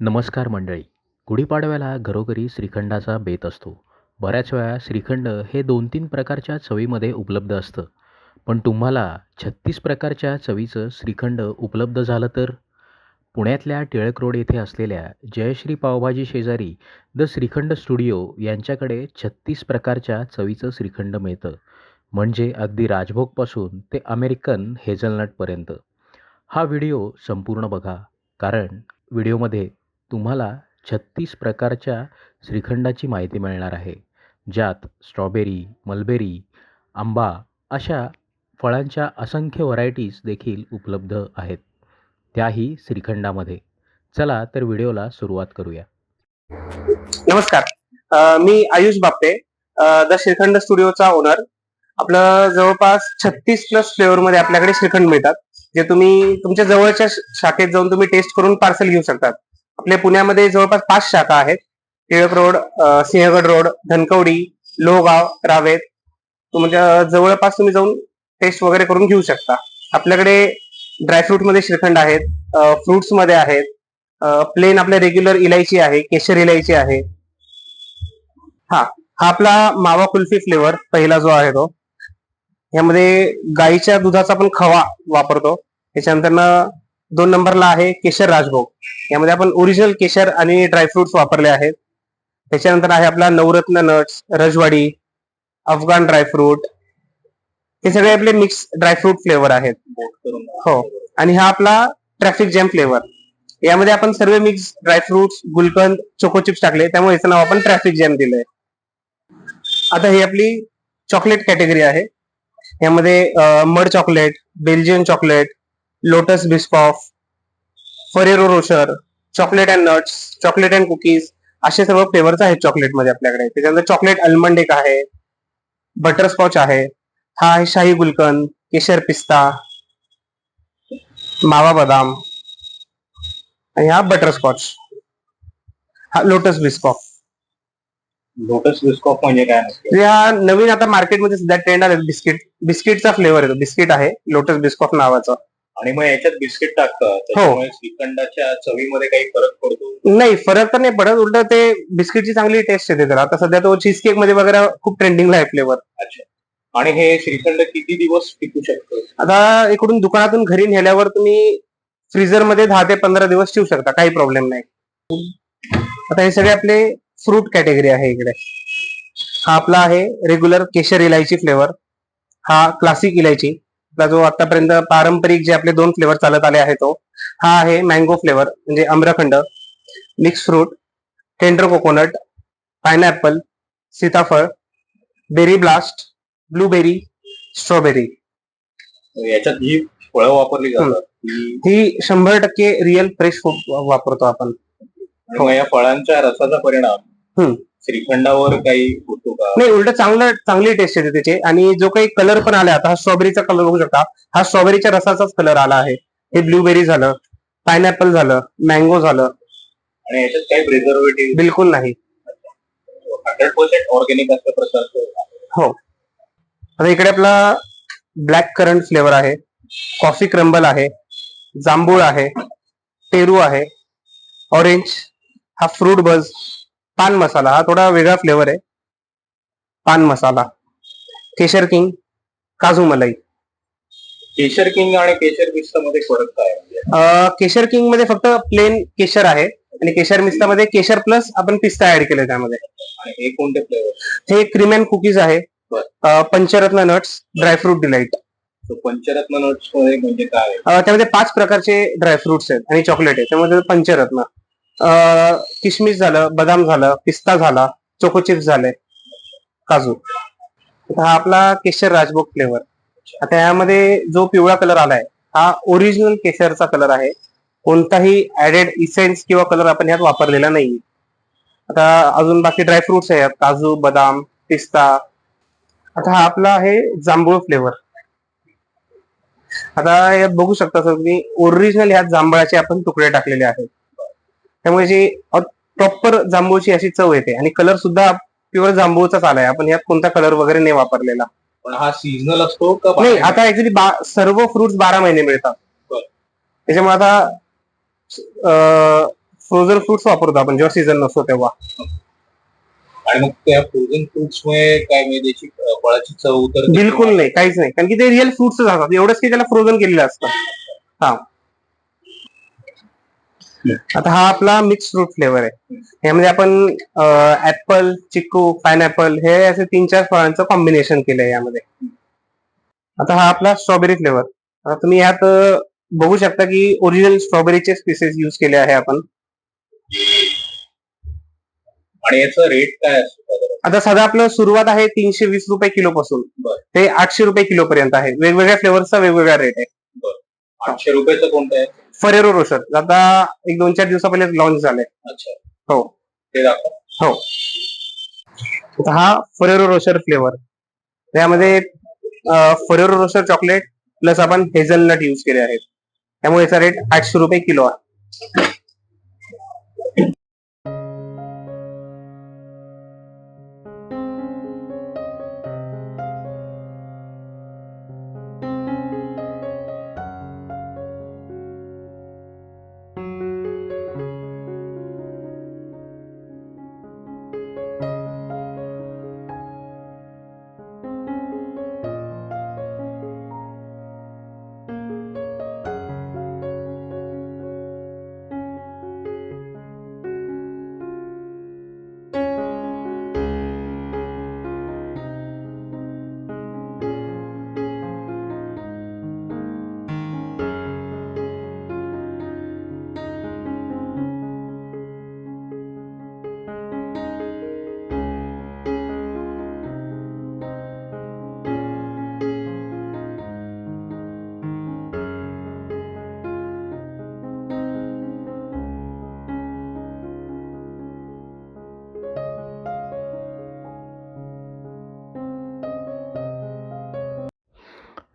नमस्कार मंडळी. गुढीपाडव्याला घरोघरी श्रीखंडाचा बेत असतो. बऱ्याच वेळा श्रीखंड हे 2-3 प्रकारच्या चवीमध्ये उपलब्ध असतं. पण तुम्हाला 36 प्रकारच्या चवीचं श्रीखंड उपलब्ध झालं तर? पुण्यातल्या टिळक रोड येथे असलेल्या जयश्री पावभाजी शेजारी द श्रीखंड स्टुडिओ यांच्याकडे 36 प्रकारच्या चवीचं श्रीखंड मिळतं. म्हणजे अगदी राजभोगपासून ते अमेरिकन हेझलनटपर्यंत. हा व्हिडिओ संपूर्ण बघा, कारण व्हिडिओमध्ये तुम्हाला 36 प्रकारच्या श्रीखंडाची माहिती मिळणार आहे, ज्यात स्ट्रॉबेरी, मलबेरी, आंबा अशा फळांच्या असंख्य व्हरायटीज देखील उपलब्ध आहेत, त्याही श्रीखंडामध्ये. चला तर व्हिडिओला सुरुवात करूया. नमस्कार. मी आयुष बापटे, द श्रीखंड स्टुडिओचा ओनर. आपलं जवळपास 36 प्लस फ्लेवर मध्ये आपल्याकडे श्रीखंड मिळतात, जे तुम्ही तुमच्या जवळच्या शाखेत जाऊन तुम्ही टेस्ट करून पार्सल घेऊ शकतात. आपल्या पुण्यामध्ये जवळपास 5 शाखा आहेत. Tilak road, Sinhagad road, Dhankawadi, Lohegaon, Ravet. तुमच्या जवळपास तुम्ही जाऊन टेस्ट वगैरे करून घेऊ शकता. आपल्याकडे ड्रायफ्रूट मध्ये श्रीखंड आहेत, फ्रुट्स मध्ये आहेत, प्लेन आपल्या रेग्युलर इलायची आहे, केशर इलायची आहे. हा हा आपला मावा कुल्फी फ्लेवर पहिला जो आहे तो, यामध्ये गाईच्या दुधाचा आपण खवा वापरतो. त्याच्यानंतर 2 नंबरला आहे केशर राजभोग. यामध्ये आपण ओरिजिनल केशर आणि ड्रायफ्रुट्स वापरले आहेत. त्याच्यानंतर आहे आपला नवरत्न नट्स, रजवाडी, अफगाण ड्रायफ्रूट. हे सगळे आपले मिक्स ड्रायफ्रूट फ्लेवर आहेत. हो. आणि हा आपला ट्रॅफिक जॅम फ्लेवर. यामध्ये आपण सर्व मिक्स ड्रायफ्रुट्स, गुलकंद, चोको चिप्स टाकले, त्यामुळे याचं नाव आपण ट्रॅफिक जॅम दिलंय. आता ही आपली चॉकलेट कॅटेगरी आहे. यामध्ये mud chocolate, Belgian chocolate, lotus Biscoff, Ferrero Rocher, chocolate and nuts, chocolate and cookies असे सर्व फ्लेवर्स आहेत चॉकलेट मध्ये आपल्याकडे. त्याच्यानंतर चॉकलेट आल्मंड एक आहे, बटरस्कॉच आहे, हा आहे शाही गुलकंद, केशर पिस्ता, मावा बदाम, आणि हा बटरस्कॉच. हा लोटस बिस्कॉफ. लोटस बिस्कॉफ म्हणजे काय नसते? हा नवीन आता मार्केटमध्ये सध्या ट्रेंड आले. बिस्किटचा फ्लेवर येतो, बिस्किट आहे लोटस बिस्कॉफ नावाचा. आणि मग याच्यात बिस्किट टाकतात, त्याच्यामुळे श्रीखंडाच्या चवीमध्ये काही फरक पडतो? नाही, फरक तर नाही पडत. उलट ते बिस्किटची चांगली टेस्ट येते त्याला. आता सध्या तो चीज केक मध्ये वगैरे खूप ट्रेंडिंगला आहे फ्लेवर. अच्छा. आणि हे श्रीखंड किती दिवस टिकू शकतो? आता इकडून दुकानातून घरी नेल्यावर तुम्ही फ्रीजर मध्ये 10 ते 15 दिवस ठेवू शकता, काही प्रॉब्लेम नाही. आता हे सगळे आपले फ्रूट कॅटेगरी आहे इकडे. हा आपला आहे रेग्युलर केशर इलायची फ्लेवर. हा क्लासिक इलायची, जो आतापर्यंत पारंपरिक जे आपले 2 फ्लेवर चालत आले आहे तो. हा आहे मँगो फ्लेवर, म्हणजे amrakhand, mix fruit, tender coconut, pineapple, सीताफळ, बेरी ब्लास्ट, ब्लूबेरी, स्ट्रॉबेरी. याच्यात ही फळं वापरली जातात ही 100% रिअल फ्रेश वापरतो आपण. आणि मग या फळांच्या रसाचा परिणाम श्रीखंडावर काही होतो का? नाही, उलट चांगली टेस्ट येते त्याची. आणि जो काही कलर पण आला, आता हा स्ट्रॉबेरीचा कलर बघू शकता. हा स्ट्रॉबेरीच्या रसाचाच कलर आला आहे. हे ब्लूबेरी झालं, पायनॅपल झालं, मँगो झालं. आणि याच्यात काही प्रिझर्वेटिव्ह? बिलकुल नाही. 100% ऑर्गॅनिक असल्या प्रकारचं. हो. आता इकडे आपला ब्लॅक करंट फ्लेवर आहे, कॉफी क्रम्बल आहे, जांभूळ आहे, पेरू आहे, ऑरेंज, हा फ्रूट बज, पान मसाला, हा थोडा वेगळा फ्लेवर आहे, पान मसाला, केशर किंग, काजू मलाई. केशर किंग आणि केशर मिस्ता मध्ये फरक काय आहे? केशर किंग मध्ये फक्त प्लेन केशर आहे, आणि केशर मिस्ता मध्ये केशर प्लस आपण पिस्ता ऍड केले त्यामध्ये. आणि हे कोणते फ्लेवर? हे क्रीम अँड कुकीज आहे, पंचरत्न नट्स, ड्रायफ्रूट डिलाइट. पंचरत्न नट्स म्हणजे काय? त्यामध्ये 5 प्रकारचे ड्रायफ्रुट्स आहेत आणि चॉकलेट आहे, त्यामध्ये पंचरत्न. किशमिश झालं, बदाम झालं, पिस्ता झाला, चोको चिप्स झाले, काजू. हा आपला केशर राजभोग फ्लेवर. आता यामध्ये जो पिवळा कलर आलाय, हा ओरिजिनल केशरचा कलर आहे. कोणताही ऍडेड इसेन्स किंवा कलर आपण यात वापरलेला नाही. आता अजून बाकी ड्रायफ्रुट्स आहेत, काजू, बदाम, पिस्ता. आता हा आपला आहे जांभूळ फ्लेवर. आता यात बघू शकता सर तुम्ही, ओरिजिनल ह्यात जांभळाचे आपण तुकडे टाकलेले आहेत, त्यामुळे जी प्रॉपर जांभूळची अशी चव येते. आणि कलर सुद्धा प्युअर जांभूळचाच आलाय, आपण यात कोणता कलर वगैरे नाही वापरलेला. पण हा सीझनल असतो का? नाही, आता ऍक्च्युली सर्व फ्रुट्स 12 महिने मिळतात. त्याच्यामुळे आता फ्रोझन फ्रुट्स वापरतो आपण जेव्हा सीझन नसतो तेव्हा. आणि मग त्या फ्रोझन फ्रुट्समुळे काय म्हणजे त्याची फळाची चव उतरते? बिलकुल नाही, काहीच नाही, कारण की ते रिअल फ्रुट्स असतात, एवढंच की त्याला फ्रोझन केलेलं असतं. हा, आता हा आपला मिक्स फ्रूट फ्लेवर आहे. यामध्ये आपण ऍपल, चिक्कू, पायनॅपल हे असे 3-4 फळांचं कॉम्बिनेशन केलंय यामध्ये. आता हा आपला स्ट्रॉबेरी फ्लेवर. आता तुम्ही यात बघू शकता की ओरिजिनल स्ट्रॉबेरीचे स्पीसेस यूज केले आहे आपण. आणि याचा रेट काय असतो साधारण? आता साधा आपलं सुरुवात आहे 320 रुपये किलो पासून ते 800 रुपये किलो पर्यंत आहे. वेगवेगळ्या फ्लेवरचा वेगवेगळा रेट आहे. 800 रुपयाचं कोणतं आहे? फरेरो रोशर आता एक 2-4 दिवसापहिले लॉन्च झालंय. अच्छा, हो ते दाखवा. हो. आता हा फरेरो रोशर फ्लेवर, त्यामध्ये फरेरो रोशर चॉकलेट प्लस आपण हेझलनट यूज केले आहेत, त्यामुळे याचा रेट 800 रुपये किलो आहे.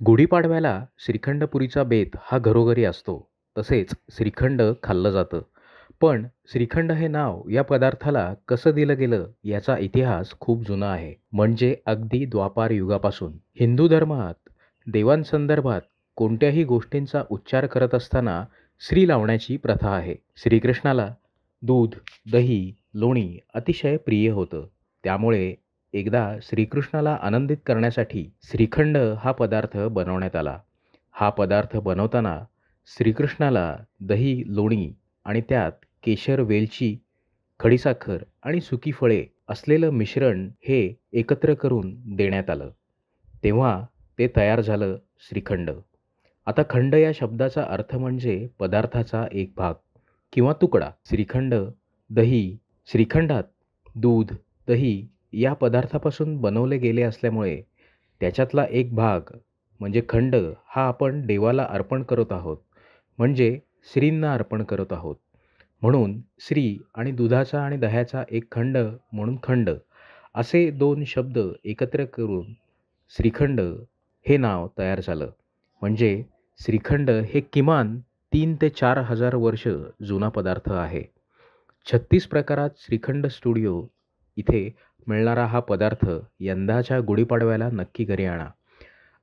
गुढीपाडव्याला श्रीखंडपुरीचा बेत हा घरोघरी असतो. तसेच श्रीखंड खाल्लं जातं. पण श्रीखंड हे नाव या पदार्थाला कसं दिलं गेलं याचा इतिहास खूप जुना आहे. म्हणजे अगदी द्वापार युगापासून. हिंदू धर्मात देवांसंदर्भात कोणत्याही गोष्टींचा उच्चार करत असताना श्री लावण्याची प्रथा आहे. श्रीकृष्णाला दूध, दही, लोणी अतिशय प्रिय होतं. त्यामुळे एकदा श्रीकृष्णाला आनंदित करण्यासाठी श्रीखंड हा पदार्थ बनवण्यात आला. हा पदार्थ बनवताना श्रीकृष्णाला दही, लोणी आणि त्यात केशर, वेलची, खडीसाखर आणि सुकी फळे असलेलं मिश्रण हे एकत्र करून देण्यात आलं. तेव्हा ते तयार झालं श्रीखंड. आता खंड या शब्दाचा अर्थ म्हणजे पदार्थाचा एक भाग किंवा तुकडा. श्रीखंड, दही, श्रीखंडात दूध, दही या पदार्थापासून बनवले गेले असल्यामुळे त्याच्यातला एक भाग म्हणजे खंड हा आपण देवाला अर्पण करत आहोत, म्हणजे श्रींना अर्पण करत आहोत. म्हणून श्री आणि दुधाचा आणि दह्याचा एक खंड म्हणून खंड असे 2 शब्द एकत्र करून श्रीखंड हे नाव तयार झालं. म्हणजे श्रीखंड हे किमान 3 ते 4 हजार वर्ष जुना पदार्थ आहे. 36 प्रकारात श्रीखंड स्टुडिओ इथे मिळणारा हा पदार्थ यंदाच्या गुढीपाडव्याला नक्की घरी आणा.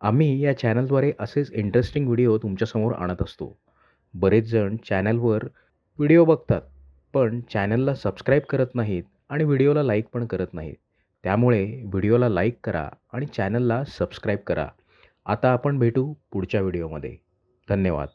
आम्ही या चॅनलद्वारे असेच इंटरेस्टिंग व्हिडिओ तुमच्यासमोर आणत असतो. बरेच जण चॅनलवर व्हिडिओ बघतात, पण चॅनलला सबस्क्राईब करत नाहीत आणि व्हिडिओला लाईक पण करत नाहीत. त्यामुळे व्हिडिओला लाईक करा आणि चॅनलला सबस्क्राईब करा. आता आपण भेटू पुढच्या व्हिडिओमध्ये. धन्यवाद.